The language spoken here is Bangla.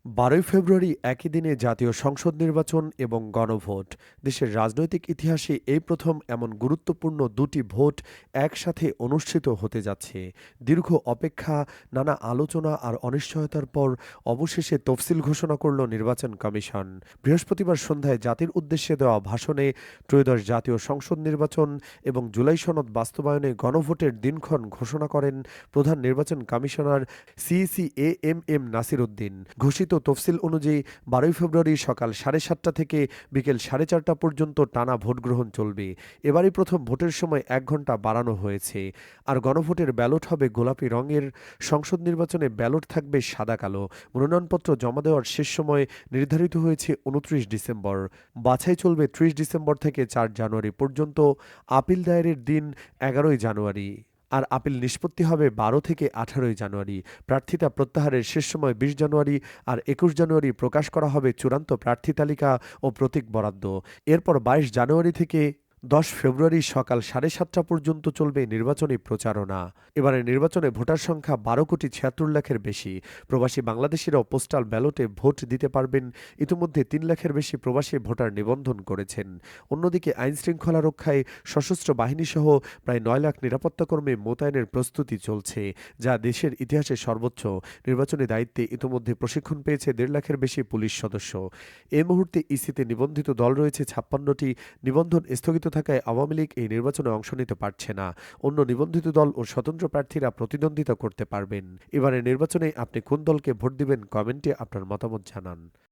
১২ই ফেব্রুয়ারি একই দিনে জাতীয় সংসদ নির্বাচন এবং গণভোট। দেশের রাজনৈতিক ইতিহাসে এই প্রথম এমন গুরুত্বপূর্ণ দুটি ভোট একসাথে অনুষ্ঠিত হতে যাচ্ছে। দীর্ঘ অপেক্ষা, নানা আলোচনা আর অনিশ্চয়তার পর অবশেষে তফসিল ঘোষণা করল নির্বাচন কমিশন। বৃহস্পতিবার সন্ধ্যায় জাতির উদ্দেশ্যে দেওয়া ভাষণে ত্রয়োদশ জাতীয় সংসদ নির্বাচন এবং জুলাই সনদ বাস্তবায়নে গণভোটের দিনক্ষণ ঘোষণা করেন প্রধান নির্বাচন commissioner CEC AMM Nasir Uddin. ঘোষিত তফসিল অনুযায়ী ১২ই ফেব্রুয়ারি সকাল ৭:৩০ থেকে বিকেল ৪:৩০ পর্যন্ত টানা ভোটগ্রহণ চলবে। এবারই প্রথম ভোটের সময় ১ ঘণ্টা বাড়ানো হয়েছে। আর গণভোটের ব্যালট হবে গোলাপি রঙের। সংসদ নির্বাচনে ব্যালট থাকবে সাদা-কালো। মনোনয়নপত্র জমা দেওয়ার শেষ সময় নির্ধারিত হয়েছে ২৯ ডিসেম্বর। বাছাই চলবে ৩০ ডিসেম্বর থেকে ৪ জানুয়ারি পর্যন্ত। আপিল দায়েরের দিন ১১ই জানুয়ারি। আর আপিল নিষ্পত্তি হবে ১২ থেকে ১৮ই জানুয়ারি। প্রার্থিতা প্রত্যাহারের শেষ সময় ২০ জানুয়ারি আর ২১ জানুয়ারি প্রকাশ করা হবে চূড়ান্ত প্রার্থী তালিকা ও প্রতীক বরাদ্দ। এরপর ২২ জানুয়ারি থেকে ১০ ফেব্রুয়ারি সকাল ৭:৩০ পর্যন্ত চলবে নির্বাচনী প্রচারণা। এবারের নির্বাচনে ভোটার সংখ্যা ১২,৭৬,০০,০০০-এর বেশি। প্রবাসী বাংলাদেশিরাও পোস্টাল ব্যালটে ভোট দিতে পারবেন। ইতিমধ্যে ৩ লাখের বেশি প্রবাসী ভোটার নিবন্ধন করেছেন। অন্যদিকে আইনশৃঙ্খলা রক্ষায় সশস্ত্র বাহিনীসহ প্রায় ৯ লাখ নিরাপত্তাকর্মী মোতায়েনের প্রস্তুতি চলছে, যা দেশের ইতিহাসে সর্বোচ্চ। নির্বাচনী দায়িত্বে ইতিমধ্যে প্রশিক্ষণ পেয়েছে ১.৫ লাখের বেশি পুলিশ সদস্য। এ মুহূর্তে ইসিতে নিবন্ধিত দল রয়েছে ৫৬টি। নিবন্ধন স্থগিত থাকায় আওয়ামী লীগ এই নির্বাচনে অংশ নিতে পারছে না। অন্য নিবন্ধিত দল ও স্বতন্ত্র প্রার্থীরা প্রতিদ্বন্দ্বিতা করতে পারবেন। এবারের নির্বাচনে আপনি কোন দলকে ভোট দিবেন, কমেন্টে আপনার মতামত জানান।